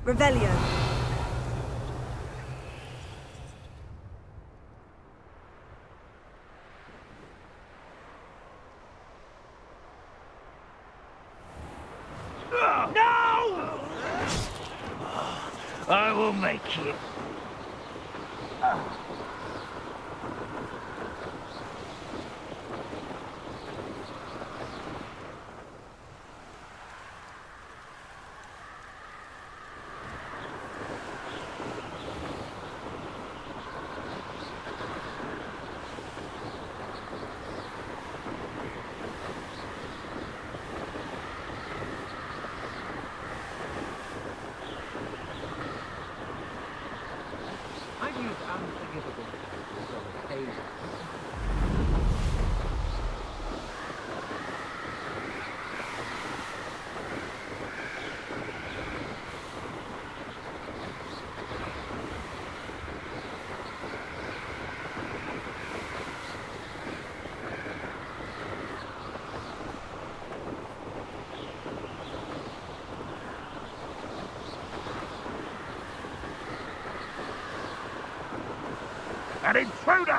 Revelio. No! I will make it. An intruder!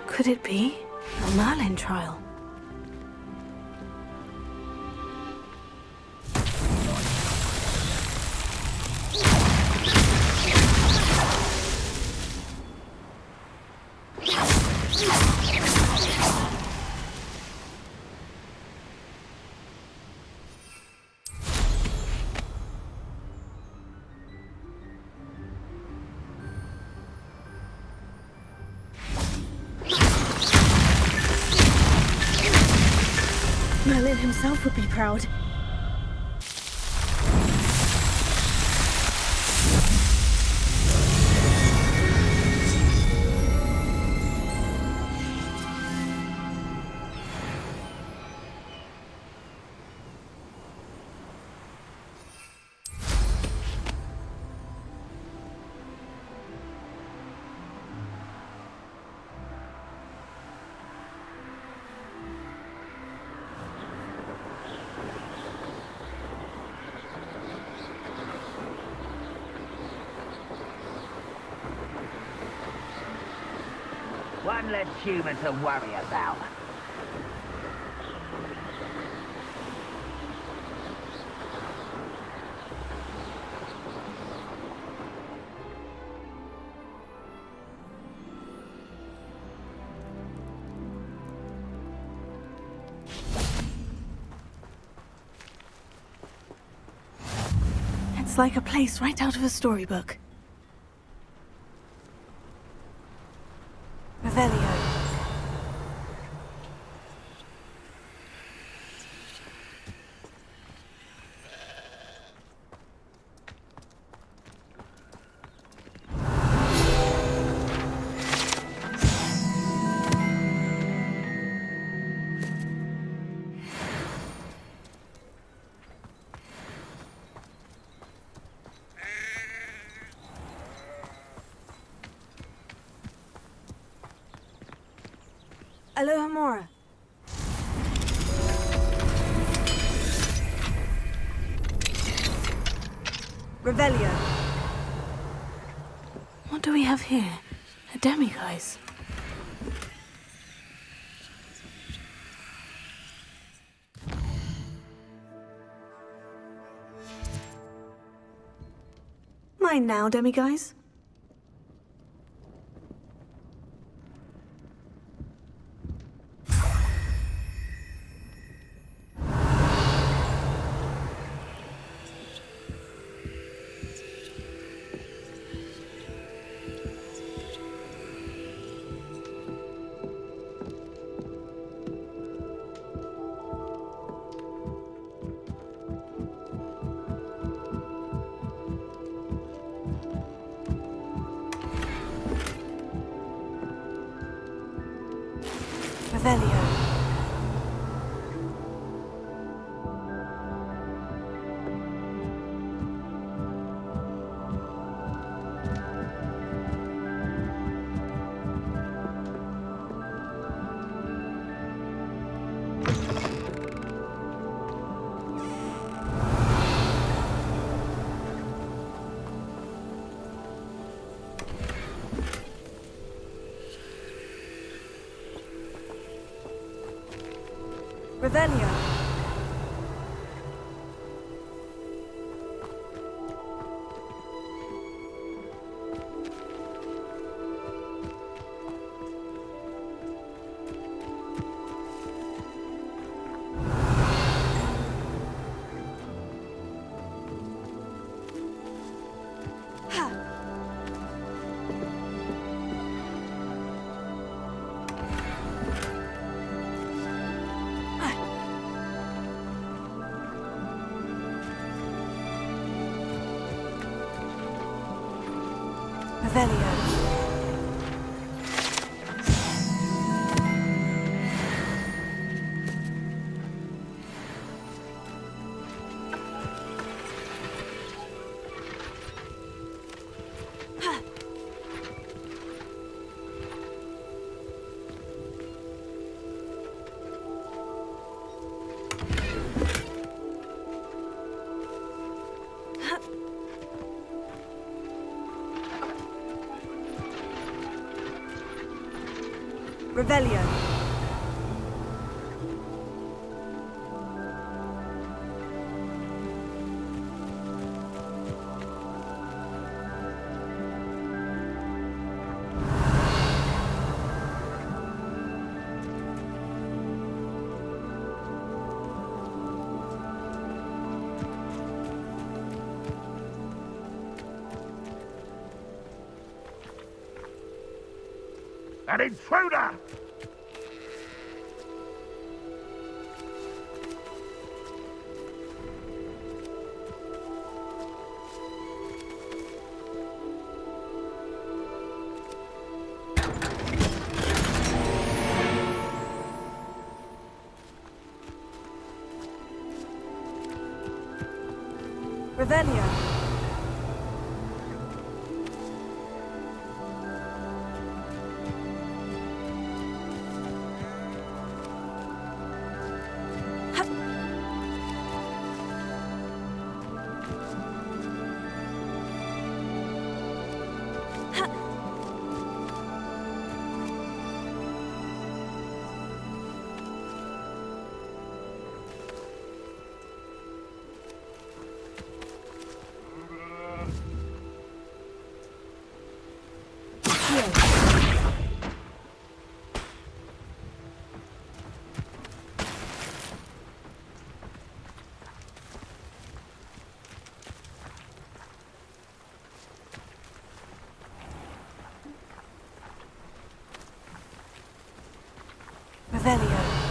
Could it be a Merlin trial? Merlin himself would be proud. One less human to worry about. It's like a place right out of a storybook. Revelio. Alohomora. Revelio. What do we have here? A demigaise. Mine now, demigaise. Revelio. Revelio. Revelio. Revelio. An intruder! Revelio. Revelio.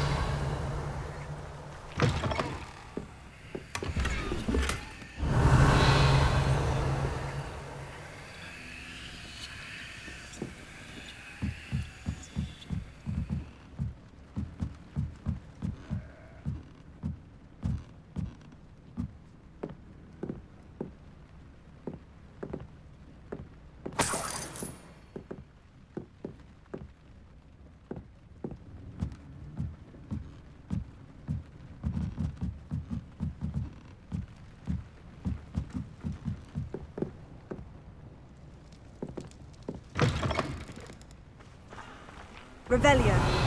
Revelio.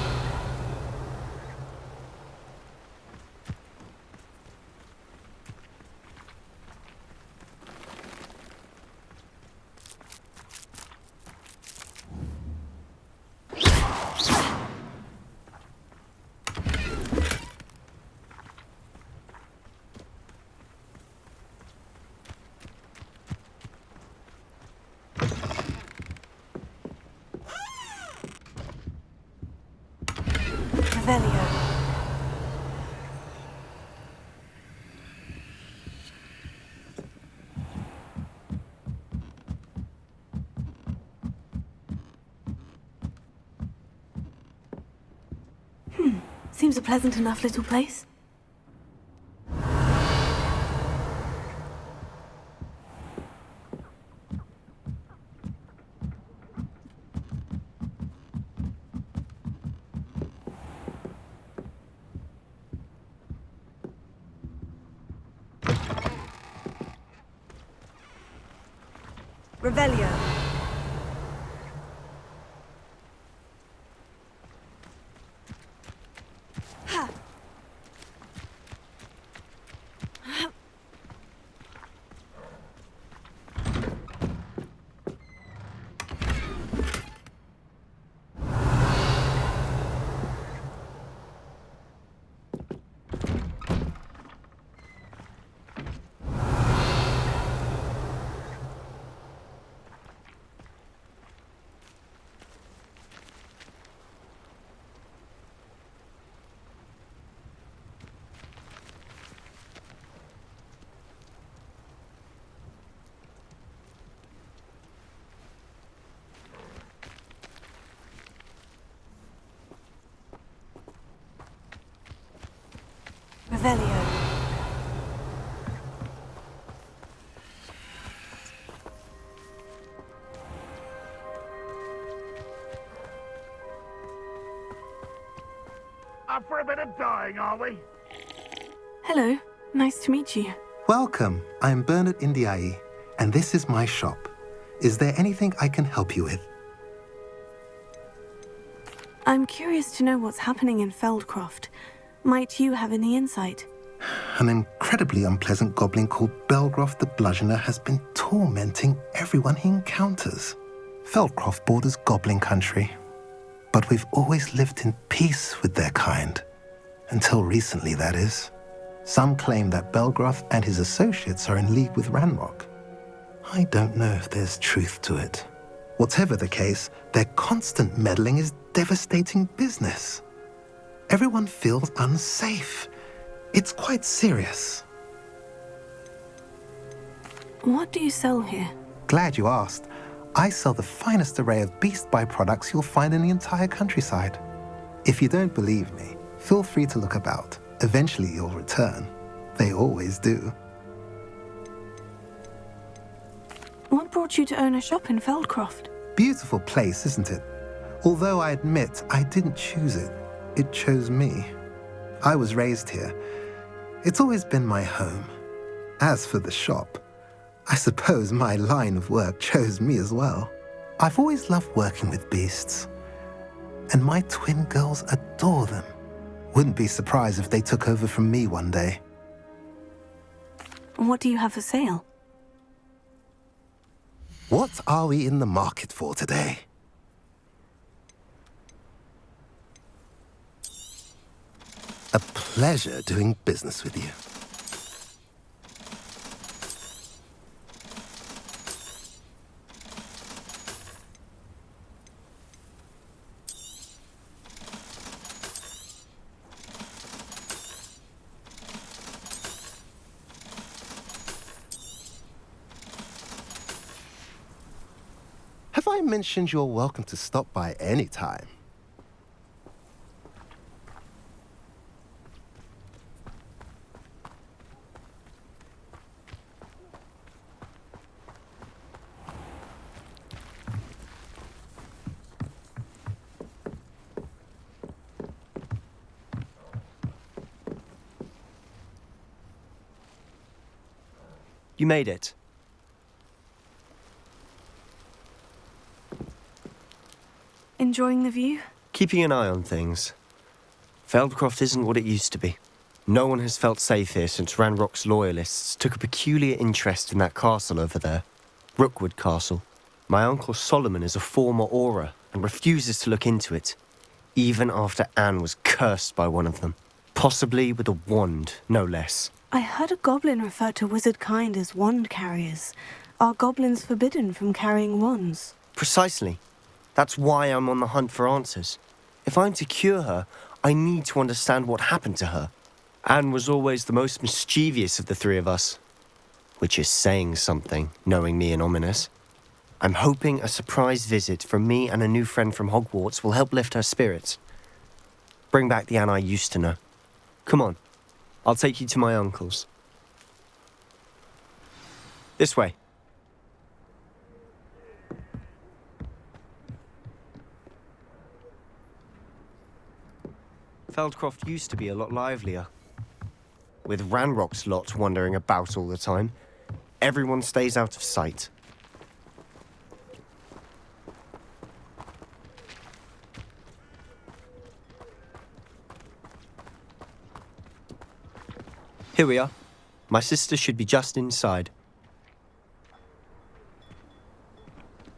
Revelio. Seems a pleasant enough little place. Revelio. Ha. Revelio. Up for a bit of dying, are we? Hello. Nice to meet you. Welcome. I'm Undiaye, and this is my shop. Is there anything I can help you with? I'm curious to know what's happening in Feldcroft. Might you have any insight? An incredibly unpleasant goblin called ŨŁ the Bludgeoner has been tormenting everyone he encounters. Feldcroft borders goblin country, but we've always lived in peace with their kind. Until recently, that is. Some claim that ŁŁ and his associates are in league with Ranrock. I don't know if there's truth to it. Whatever the case, their constant meddling is devastating business. Everyone feels unsafe. It's quite serious. What do you sell here? Glad you asked. I sell the finest array of beast byproducts you'll find in the entire countryside. If you don't believe me, feel free to look about. Eventually you'll return. They always do. What brought you to own a shop in Feldcroft? Beautiful place, isn't it? Although I admit I didn't choose it. It chose me. I was raised here. It's always been my home. As for the shop, I suppose my line of work chose me as well. I've always loved working with beasts. And my twin girls adore them. Wouldn't be surprised if they took over from me one day. What do you have for sale? What are we in the market for today? A pleasure doing business with you. Have I mentioned you're welcome to stop by any time? You made it. Enjoying the view? Keeping an eye on things. Feldcroft isn't what it used to be. No one has felt safe here since Ranrock's loyalists took a peculiar interest in that castle over there. Rookwood Castle. My uncle Solomon is a former Auror and refuses to look into it, even after Anne was cursed by one of them. Possibly with a wand, no less. I heard a goblin refer to wizard kind as wand carriers. Are goblins forbidden from carrying wands? Precisely. That's why I'm on the hunt for answers. If I'm to cure her, I need to understand what happened to her. Anne was always the most mischievous of the three of us. Which is saying something, knowing me and Ominis. I'm hoping a surprise visit from me and a new friend from Hogwarts will help lift her spirits. Bring back the Anne I used to know. Come on. I'll take you to my uncle's. This way. Feldcroft used to be a lot livelier. With Ranrock's lot wandering about all the time, everyone stays out of sight. Here we are. My sister should be just inside.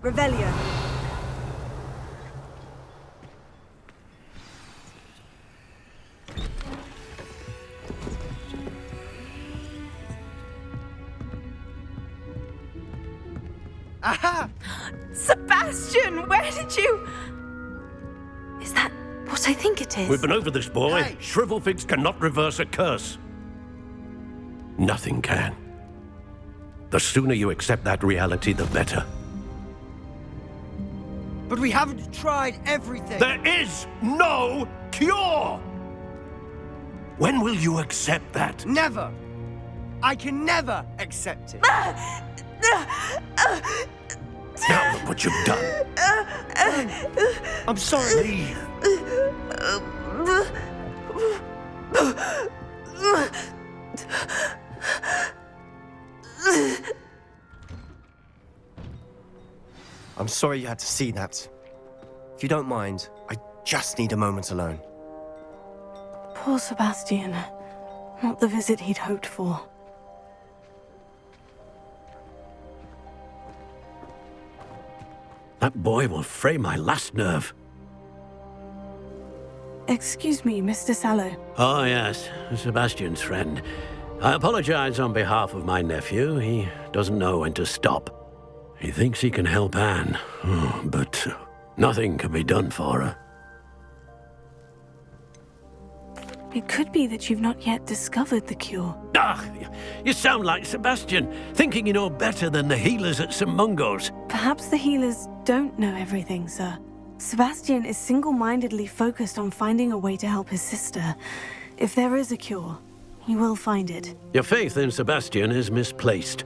Revelio. Aha! Sebastian, where did you... Is that what I think it is? We've been over this, boy. Hey! Shrivelfigs cannot reverse a curse. Nothing can. The sooner you accept that reality, the better. But we haven't tried everything. There is no cure! When will you accept that? Never. I can never accept it. Now look what you've done. I'm sorry. Leave. I'm sorry you had to see that. If you don't mind, I just need a moment alone. Poor Sebastian. Not the visit he'd hoped for. That boy will fray my last nerve. Excuse me, Mr. Sallow. Oh, yes, Sebastian's friend. I apologize on behalf of my nephew. He doesn't know when to stop. He thinks he can help Anne, but nothing can be done for her. It could be that you've not yet discovered the cure. Ah, you sound like Sebastian, thinking you know better than the healers at St. Mungo's. Perhaps the healers don't know everything, sir. Sebastian is single-mindedly focused on finding a way to help his sister. If there is a cure, he will find it. Your faith in Sebastian is misplaced.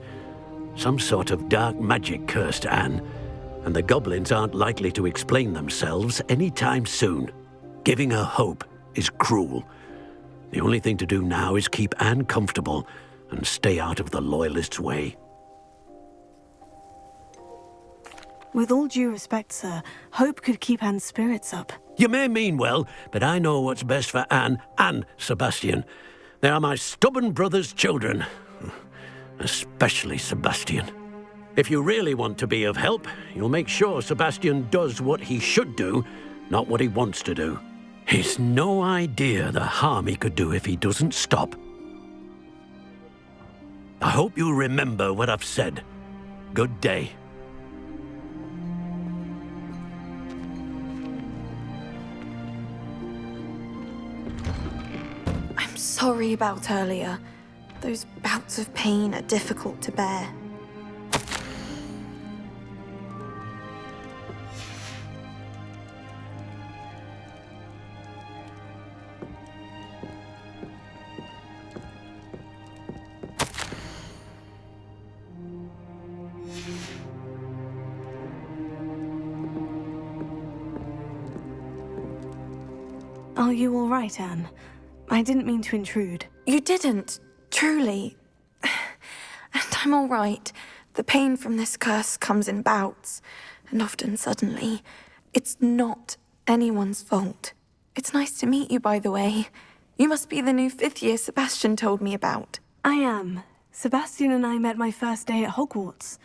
Some sort of dark magic cursed Anne, and the goblins aren't likely to explain themselves anytime soon. Giving her hope is cruel. The only thing to do now is keep Anne comfortable and stay out of the Loyalists' way. With all due respect, sir, hope could keep Anne's spirits up. You may mean well, but I know what's best for Anne and Sebastian. They are my stubborn brother's children. Especially Sebastian. If you really want to be of help, you'll make sure Sebastian does what he should do, not what he wants to do. He's no idea the harm he could do if he doesn't stop. I hope you remember what I've said. Good day. I'm sorry about earlier. Those bouts of pain are difficult to bear. Are you all right, Anne? I didn't mean to intrude. You didn't, truly. And I'm all right. The pain from this curse comes in bouts, and often suddenly. It's not anyone's fault. It's nice to meet you, by the way. You must be the new 5th year Sebastian told me about. I am. Sebastian and I met my first day at Hogwarts,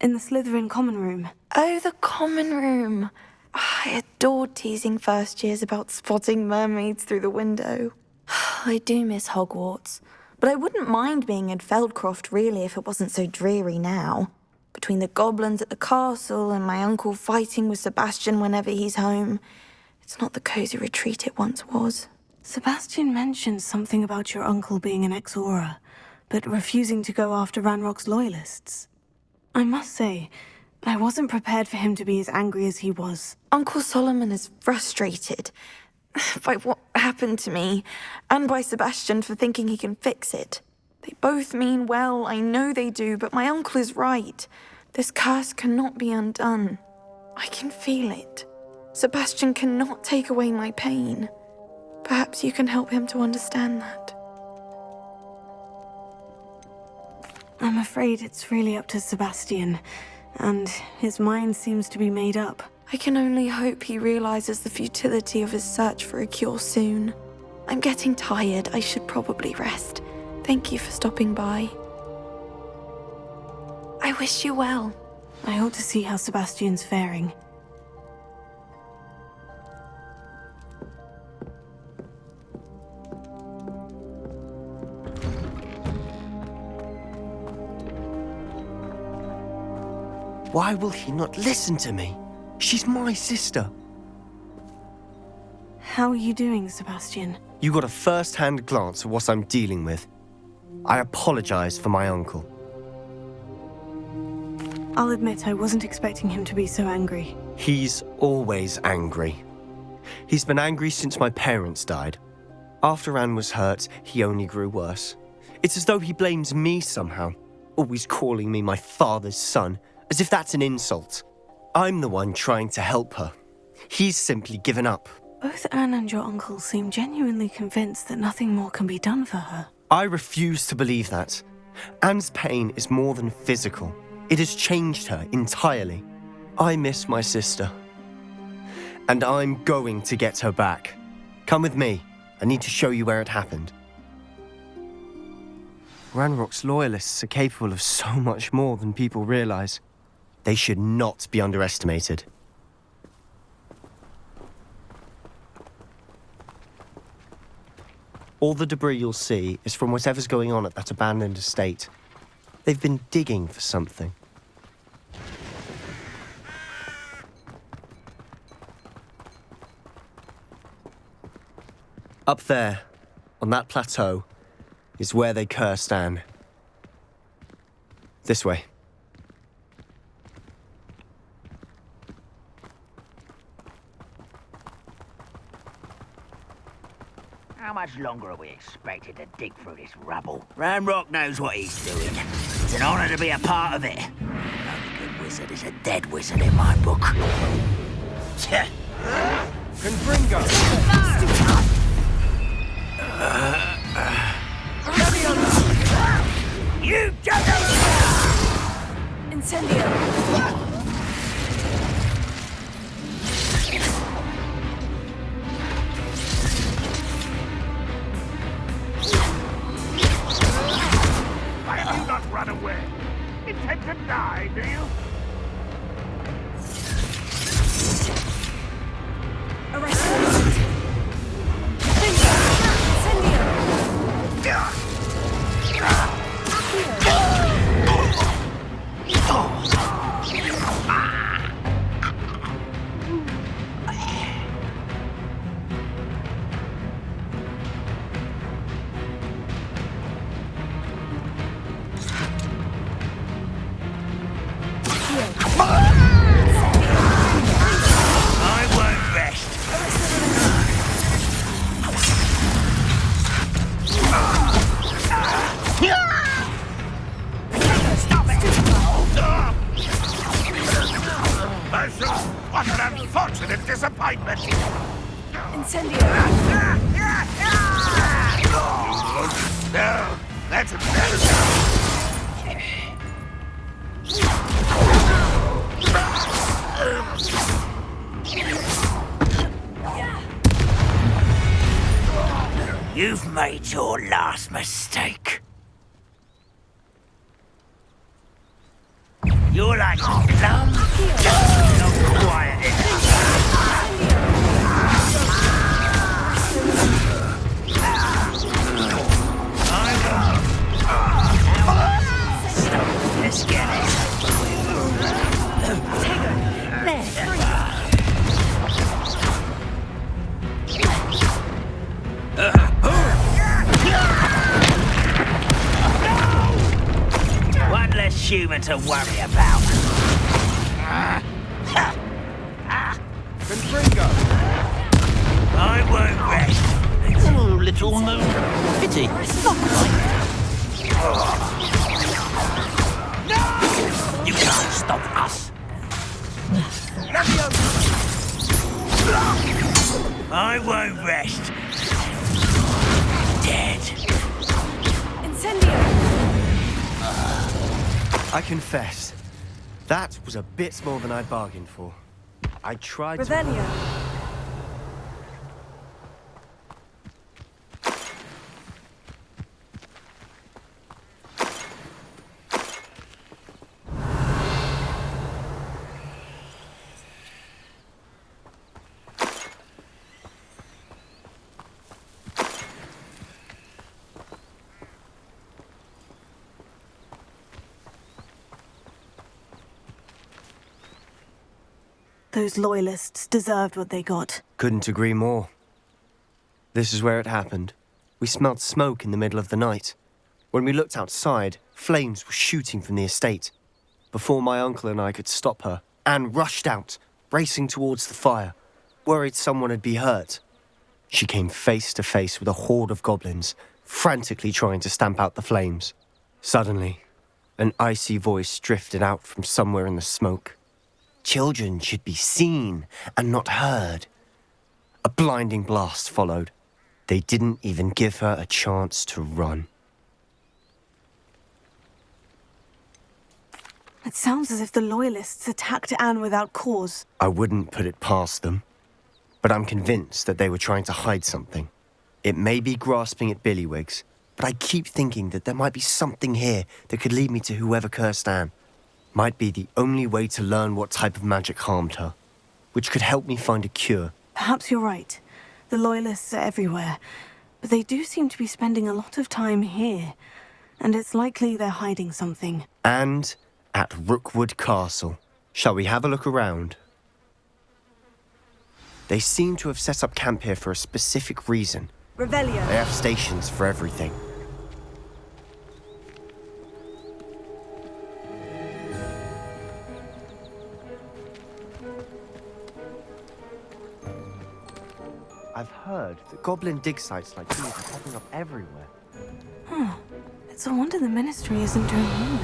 in the Slytherin common room. Oh, the common room. I adored teasing first years about spotting mermaids through the window. I do miss Hogwarts, but I wouldn't mind being in Feldcroft really if it wasn't so dreary now. Between the goblins at the castle and my uncle fighting with Sebastian whenever he's home, it's not the cosy retreat it once was. Sebastian mentioned something about your uncle being an ex-Auror, but refusing to go after Ranrock's loyalists. I must say, I wasn't prepared for him to be as angry as he was. Uncle Solomon is frustrated by what happened to me, and by Sebastian for thinking he can fix it. They both mean well, I know they do, but my uncle is right. This curse cannot be undone. I can feel it. Sebastian cannot take away my pain. Perhaps you can help him to understand that. I'm afraid it's really up to Sebastian, and his mind seems to be made up. I can only hope he realizes the futility of his search for a cure soon. I'm getting tired. I should probably rest. Thank you for stopping by. I wish you well. I ought to see how Sebastian's faring. Why will he not listen to me? She's my sister. How are you doing, Sebastian? You got a first-hand glance at what I'm dealing with. I apologize for my uncle. I'll admit I wasn't expecting him to be so angry. He's always angry. He's been angry since my parents died. After Anne was hurt, he only grew worse. It's as though he blames me somehow, always calling me my father's son, as if that's an insult. I'm the one trying to help her. He's simply given up. Both Anne and your uncle seem genuinely convinced that nothing more can be done for her. I refuse to believe that. Anne's pain is more than physical. It has changed her entirely. I miss my sister. And I'm going to get her back. Come with me. I need to show you where it happened. Ranrock's loyalists are capable of so much more than people realize. They should not be underestimated. All the debris you'll see is from whatever's going on at that abandoned estate. They've been digging for something. Up there, on that plateau, is where they cursed Anne. This way. How much longer are we expected to dig through this rubble? Ranrock knows what he's doing. It's an honor to be a part of it. The only good wizard is a dead wizard in my book. Confringo! You juggle! Incendio! Why have you not run away? Intend to die, do you? What an unfortunate disappointment! Incendio! No, that's a better. You've made your last mistake. You're like dumb, not quiet Let's get it. One less human to worry about. Confringo! I won't rest. Oh, little no pity. You can't stop us. I won't rest. Dead. Incendio! I confess, that was a bit more than I'd bargained for. I tried to... Revelio! Those loyalists deserved what they got. Couldn't agree more. This is where it happened. We smelled smoke in the middle of the night. When we looked outside, flames were shooting from the estate. Before my uncle and I could stop her, Anne rushed out, racing towards the fire, worried someone had been hurt. She came face to face with a horde of goblins, frantically trying to stamp out the flames. Suddenly, an icy voice drifted out from somewhere in the smoke. Children should be seen and not heard. A blinding blast followed. They didn't even give her a chance to run. It sounds as if the loyalists attacked Anne without cause. I wouldn't put it past them, but I'm convinced that they were trying to hide something. It may be grasping at billywigs, but I keep thinking that there might be something here that could lead me to whoever cursed Anne. Might be the only way to learn what type of magic harmed her, which could help me find a cure. Perhaps you're right. The loyalists are everywhere, but they do seem to be spending a lot of time here, and it's likely they're hiding something. And at Rookwood Castle. Shall we have a look around? They seem to have set up camp here for a specific reason. Revelio. They have stations for everything. I've heard that goblin dig sites like these are popping up everywhere. It's a wonder the Ministry isn't doing more.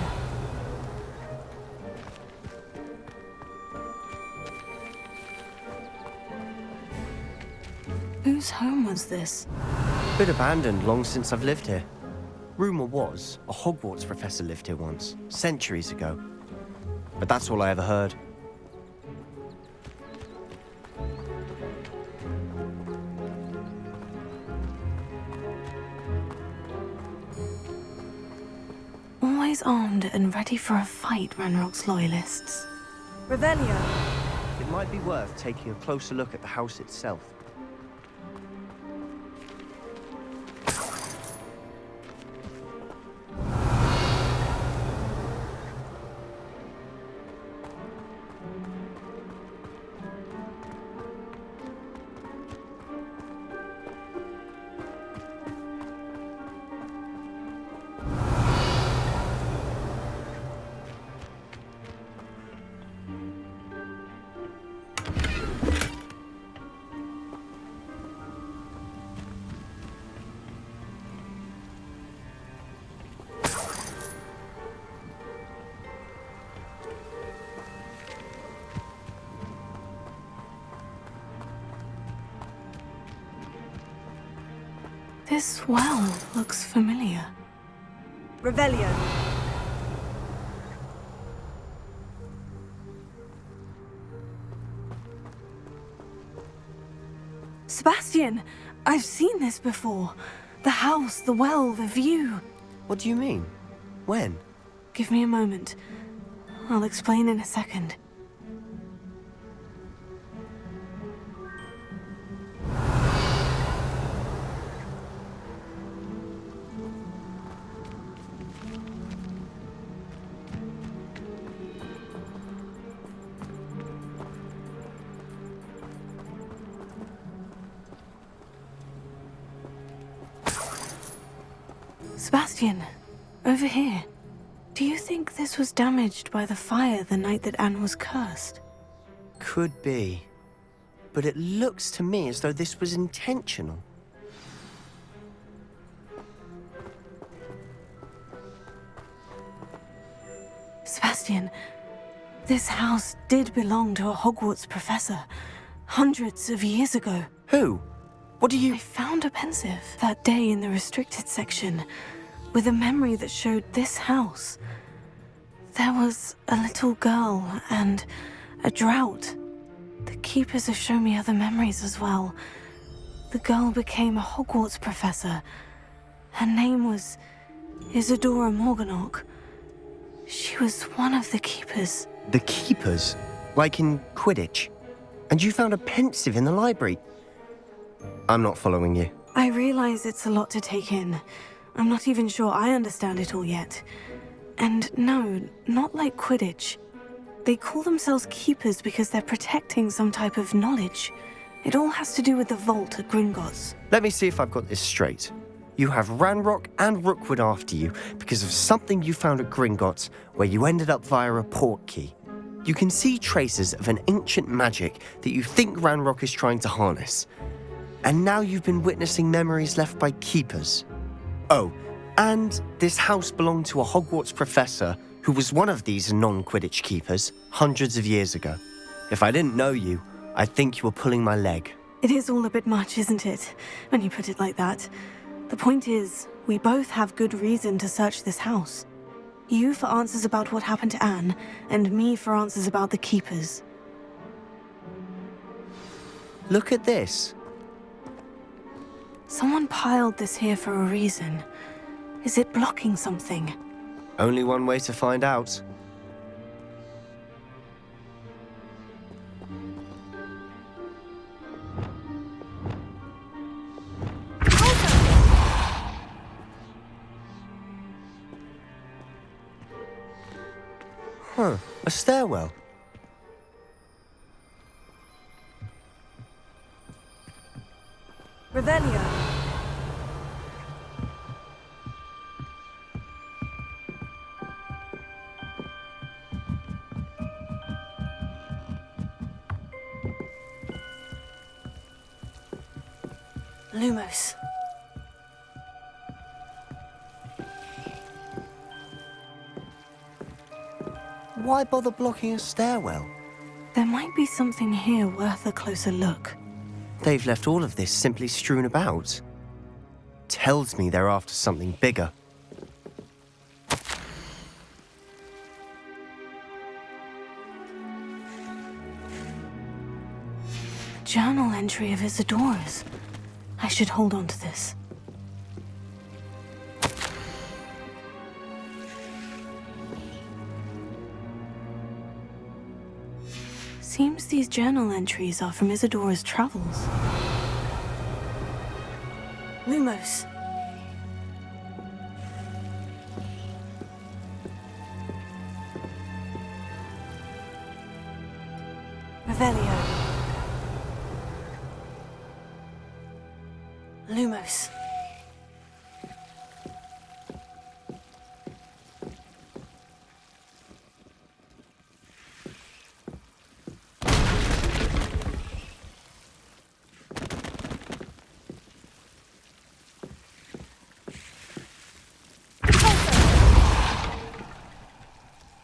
Whose home was this? Bit abandoned long since I've lived here. Rumour was a Hogwarts professor lived here once, centuries ago. But that's all I ever heard. Always armed and ready for a fight, Ranrock's loyalists. Revelio. It might be worth taking a closer look at the house itself. This well looks familiar. Revelio. Sebastian! I've seen this before. The house, the well, the view. What do you mean? When? Give me a moment. I'll explain in a second. Sebastian, over here. Do you think this was damaged by the fire the night that Anne was cursed? Could be. But it looks to me as though this was intentional. Sebastian, this house did belong to a Hogwarts professor, hundreds of years ago. Who? What do you... I found a pensive that day in the restricted section, with a memory that showed this house. There was a little girl and a drought. The keepers have shown me other memories as well. The girl became a Hogwarts professor. Her name was Isadora Morganach. She was one of the keepers. The keepers? Like in Quidditch? And you found a pensive in the library? I'm not following you. I realize it's a lot to take in. I'm not even sure I understand it all yet. And no, not like Quidditch. They call themselves keepers because they're protecting some type of knowledge. It all has to do with the vault at Gringotts. Let me see if I've got this straight. You have Ranrock and Rookwood after you because of something you found at Gringotts where you ended up via a portkey. You can see traces of an ancient magic that you think Ranrock is trying to harness. And now you've been witnessing memories left by keepers. Oh, and this house belonged to a Hogwarts professor who was one of these non-Quidditch keepers hundreds of years ago. If I didn't know you, I'd think you were pulling my leg. It is all a bit much, isn't it, when you put it like that? The point is, we both have good reason to search this house. You for answers about what happened to Anne, and me for answers about the keepers. Look at this. Someone piled this here for a reason. Is it blocking something? Only one way to find out. Huh, a stairwell. Revelio. Lumos. Why bother blocking a stairwell? There might be something here worth a closer look. They've left all of this simply strewn about. Tells me they're after something bigger. A journal entry of Isadora's. I should hold on to this. Seems these journal entries are from Isadora's travels. Lumos. Revelio. Lumos.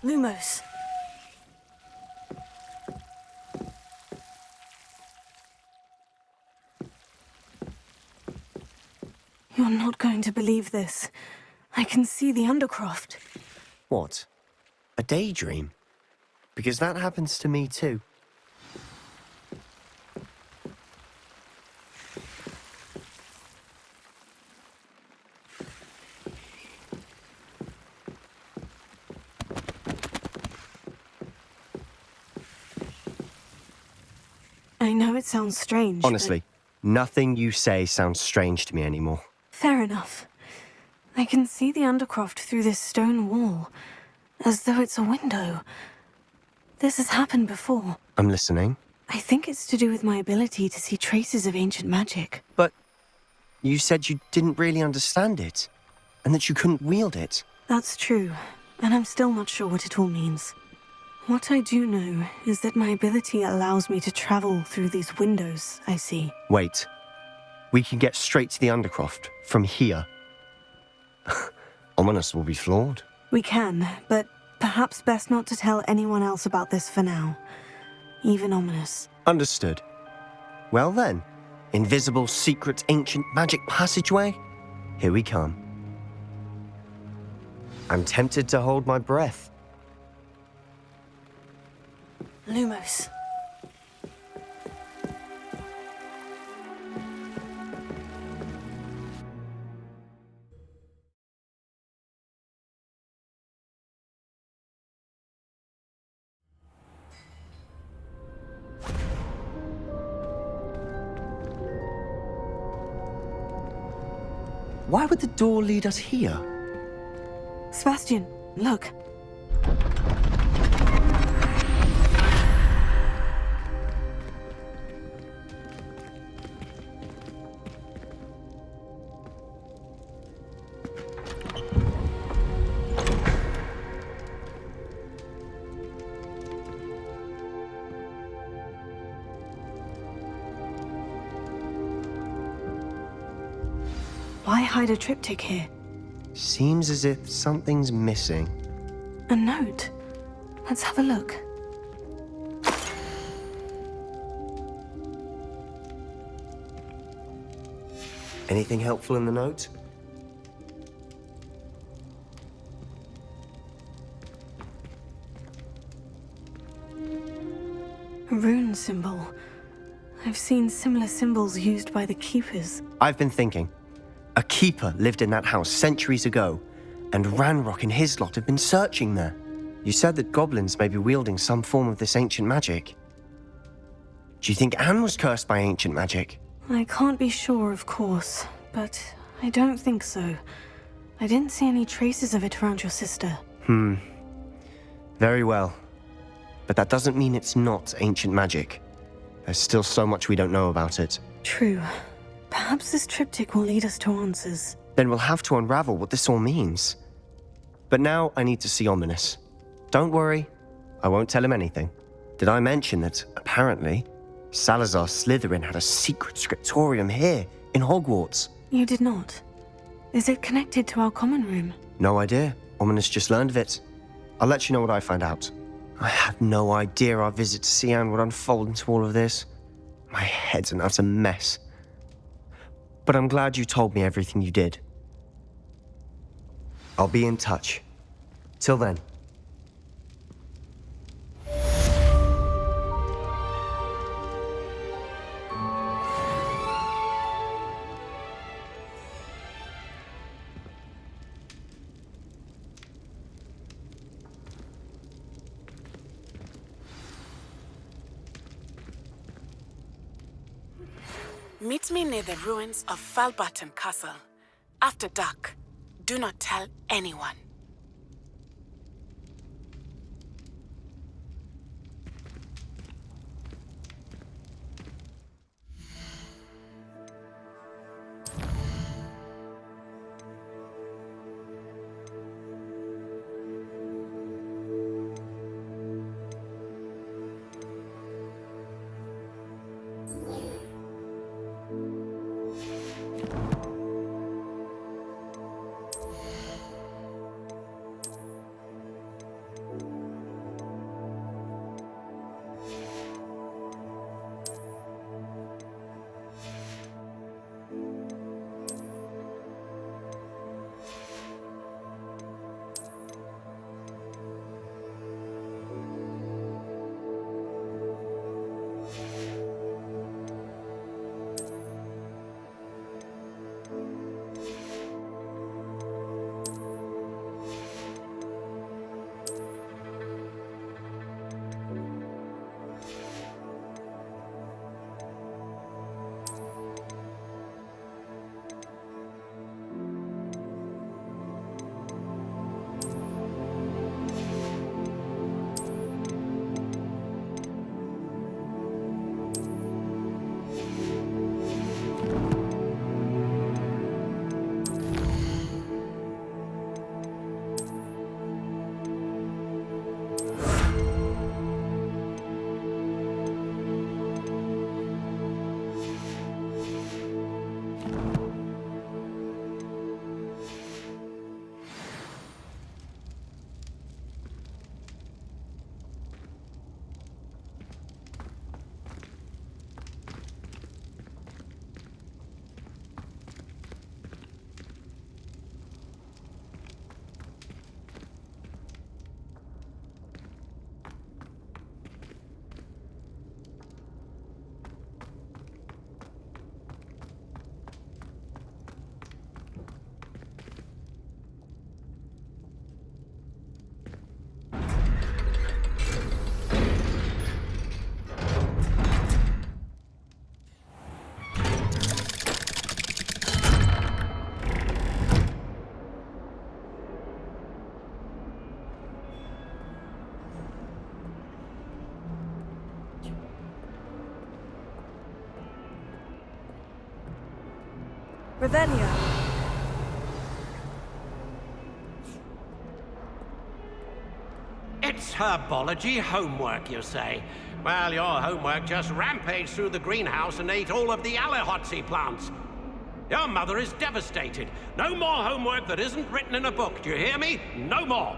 Lumos. You're not going to believe this. I can see the Undercroft. What? A daydream? Because that happens to me too. I know it sounds strange. Honestly, nothing you say sounds strange to me anymore. Fair enough. I can see the Undercroft through this stone wall, as though it's a window. This has happened before. I'm listening. I think it's to do with my ability to see traces of ancient magic. But you said you didn't really understand it, and that you couldn't wield it. That's true, and I'm still not sure what it all means. What I do know is that my ability allows me to travel through these windows I see. Wait. We can get straight to the Undercroft from here. Ominis will be floored. We can, but perhaps best not to tell anyone else about this for now. Even Ominis. Understood. Well then, invisible, secret, ancient magic passageway? Here we come. I'm tempted to hold my breath. Lumos. Why would the door lead us here? Sebastian, look. Why hide a triptych here? Seems as if something's missing. A note. Let's have a look. Anything helpful in the note? A rune symbol. I've seen similar symbols used by the keepers. I've been thinking. A keeper lived in that house centuries ago, and Ranrock and his lot have been searching there. You said that goblins may be wielding some form of this ancient magic. Do you think Anne was cursed by ancient magic? I can't be sure, of course, but I don't think so. I didn't see any traces of it around your sister. Very well. But that doesn't mean it's not ancient magic. There's still so much we don't know about it. True. Perhaps this triptych will lead us to answers. Then we'll have to unravel what this all means. But now I need to see Ominis. Don't worry, I won't tell him anything. Did I mention that, apparently, Salazar Slytherin had a secret scriptorium here, in Hogwarts? You did not. Is it connected to our common room? No idea. Ominis just learned of it. I'll let you know what I find out. I had no idea our visit to see Anne would unfold into all of this. My head's an utter mess. But I'm glad you told me everything you did. I'll be in touch. Till then. Meet me near the ruins of Falbaton Castle. After dark. Do not tell anyone. Revelio. It's herbology homework, you say? Well, your homework just rampaged through the greenhouse and ate all of the Alehotzi plants. Your mother is devastated. No more homework that isn't written in a book, do you hear me? No more!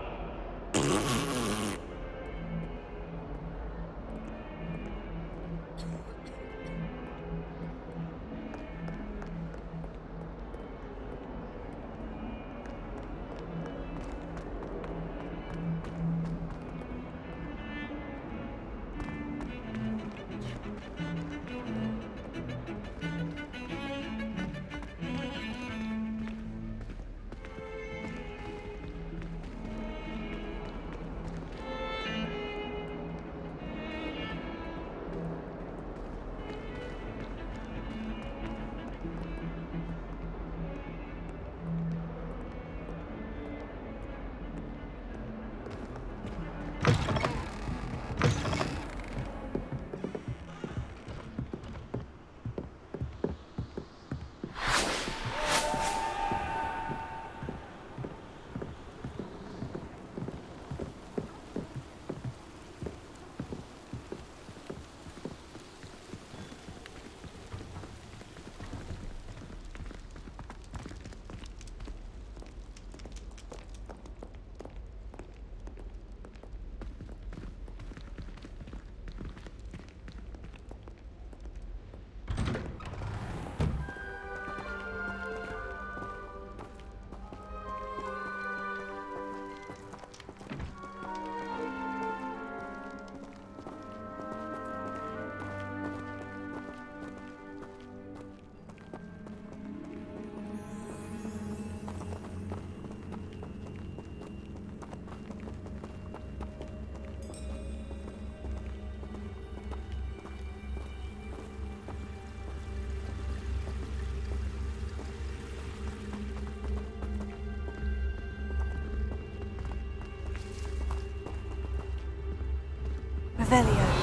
Revelio.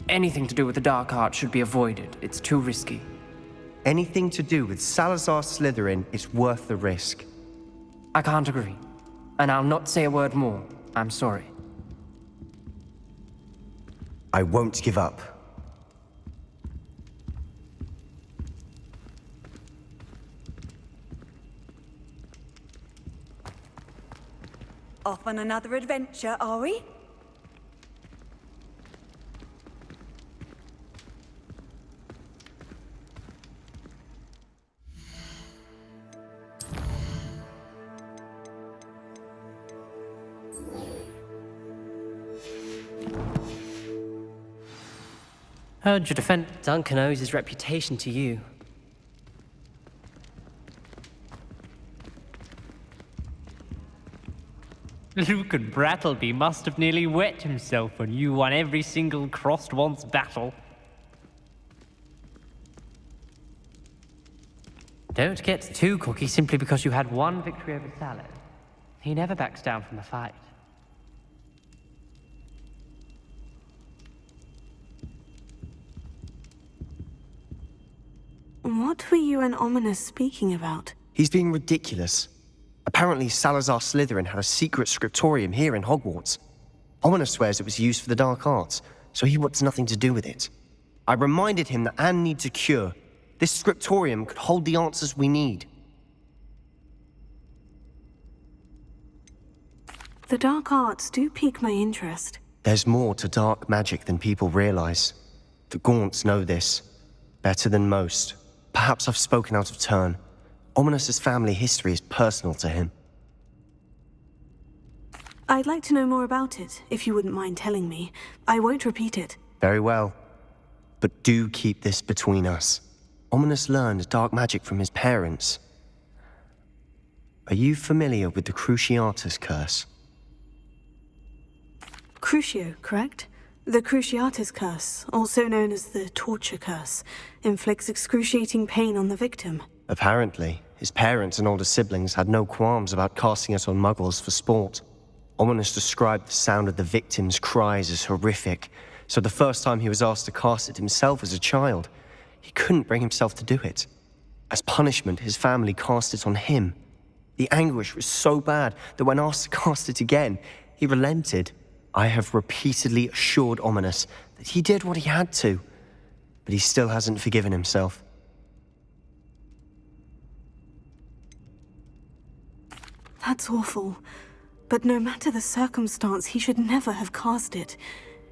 Anything to do with the dark arts should be avoided. It's too risky. Anything to do with Salazar Slytherin is worth the risk. I can't agree. And I'll not say a word more. I'm sorry. I won't give up. Off on another adventure, are we? Heard you defend. Duncan owes his reputation to you. Lucan Brattleby must have nearly wet himself when you won every single crossed once battle. Don't get too cocky simply because you had one victory over Salad. He never backs down from a fight. What were you and Ominis speaking about? He's being ridiculous. Apparently Salazar Slytherin had a secret scriptorium here in Hogwarts. Ominis swears it was used for the dark arts, so he wants nothing to do with it. I reminded him that Anne needs a cure. This scriptorium could hold the answers we need. The dark arts do pique my interest. There's more to dark magic than people realize. The Gaunts know this better than most. Perhaps I've spoken out of turn. Ominis's family history is personal to him. I'd like to know more about it, if you wouldn't mind telling me. I won't repeat it. Very well. But do keep this between us. Ominis learned dark magic from his parents. Are you familiar with the Cruciatus curse? Crucio, correct? The Cruciatus curse, also known as the torture curse, inflicts excruciating pain on the victim. Apparently, his parents and older siblings had no qualms about casting it on muggles for sport. Ominis described the sound of the victim's cries as horrific, so the first time he was asked to cast it himself as a child, he couldn't bring himself to do it. As punishment, his family cast it on him. The anguish was so bad that when asked to cast it again, he relented. I have repeatedly assured Ominis that he did what he had to, but he still hasn't forgiven himself. That's awful. But no matter the circumstance, he should never have cast it.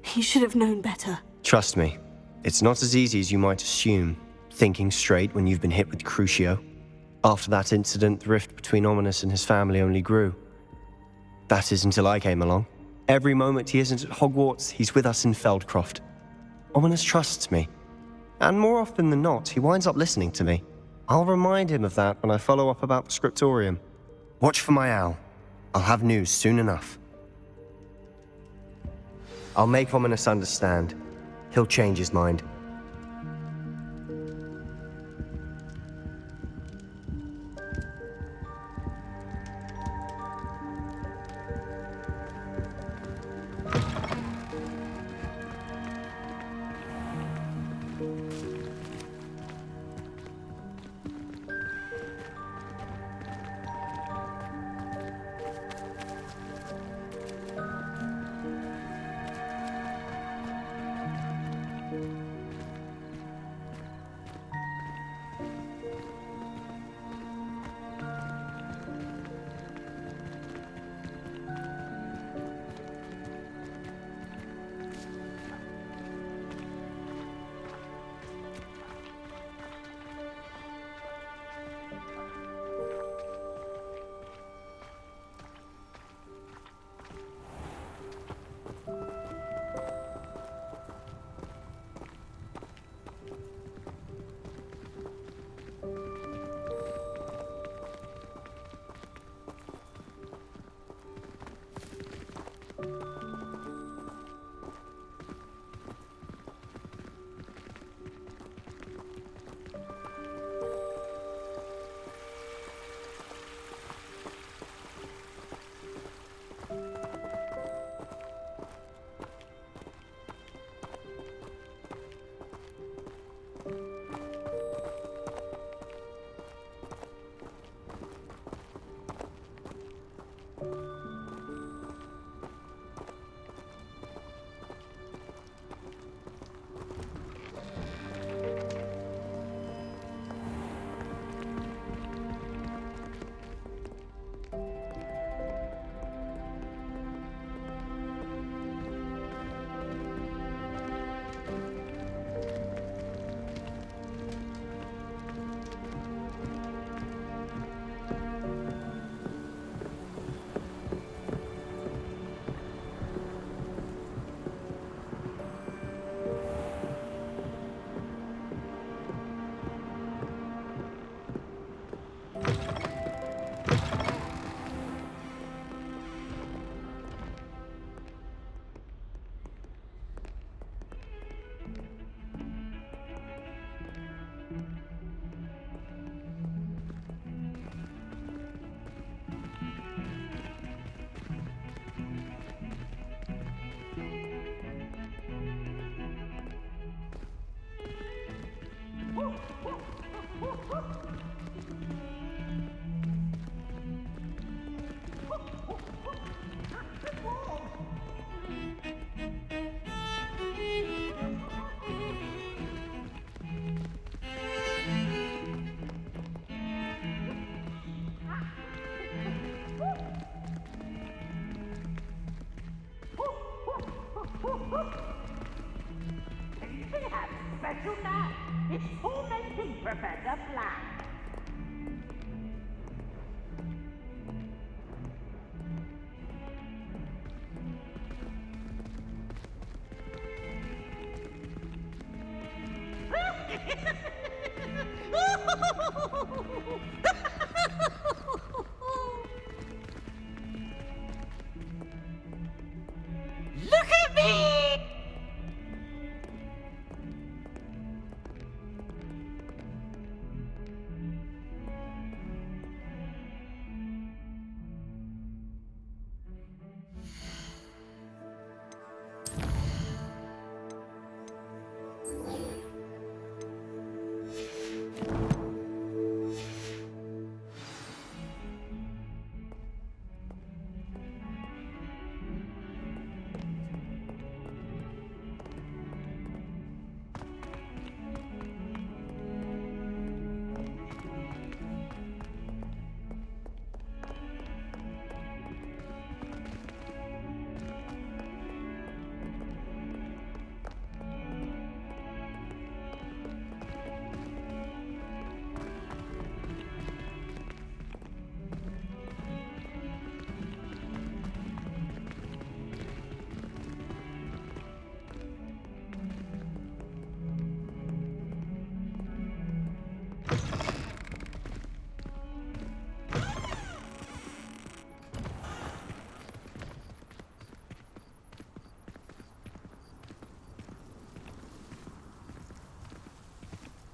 He should have known better. Trust me, it's not as easy as you might assume, thinking straight when you've been hit with Crucio. After that incident, the rift between Ominis and his family only grew. That is until I came along. Every moment he isn't at Hogwarts, he's with us in Feldcroft. Ominis trusts me. And more often than not, he winds up listening to me. I'll remind him of that when I follow up about the scriptorium. Watch for my owl. I'll have news soon enough. I'll make Ominis understand. He'll change his mind. Professor Black. Look at me!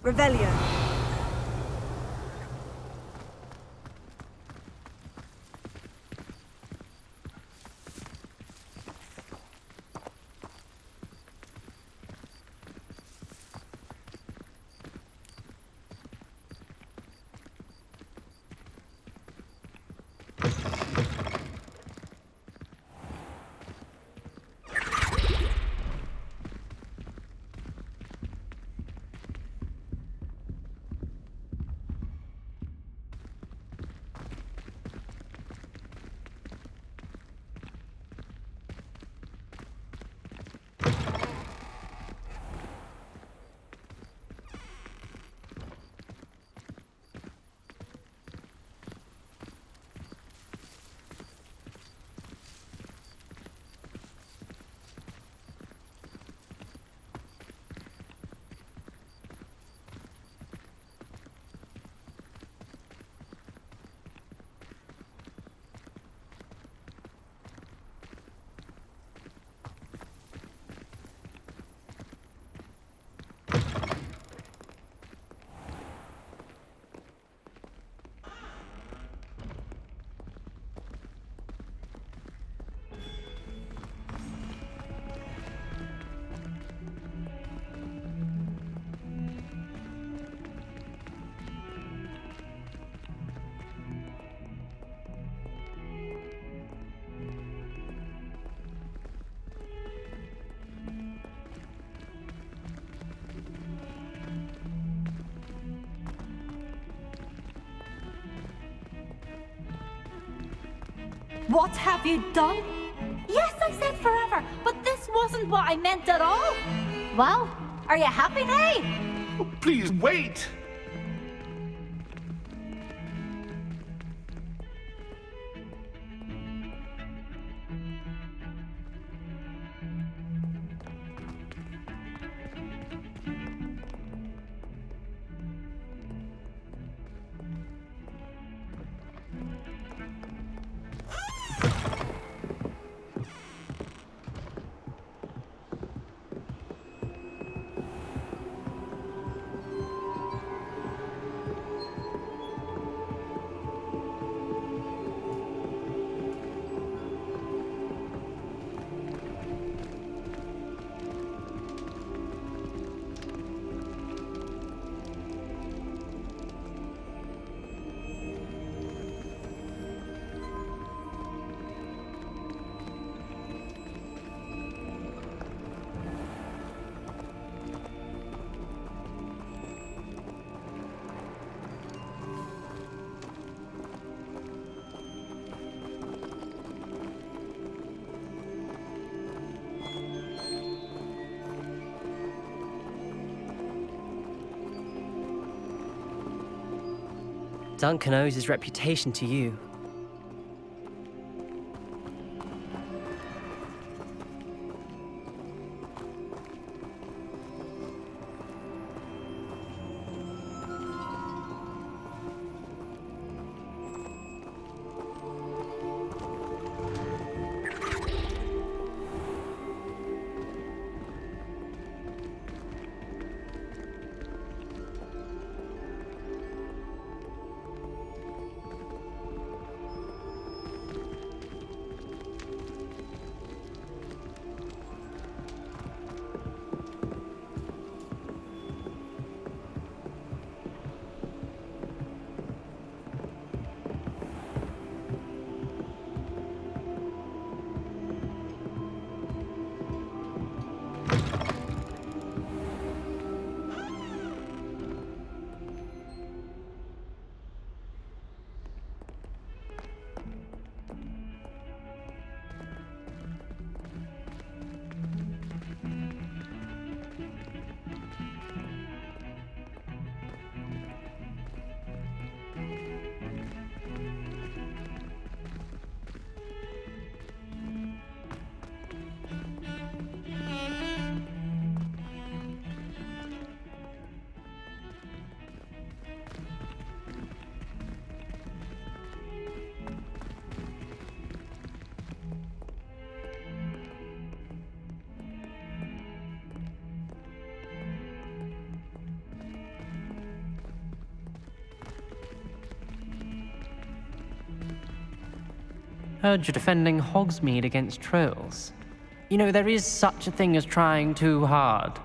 Revelio. What have you done? Yes, I said forever, but this wasn't what I meant at all. Well, are you happy now? Please wait! Duncan owes his reputation to you. Heard you're defending Hogsmeade against trolls. You know, there is such a thing as trying too hard.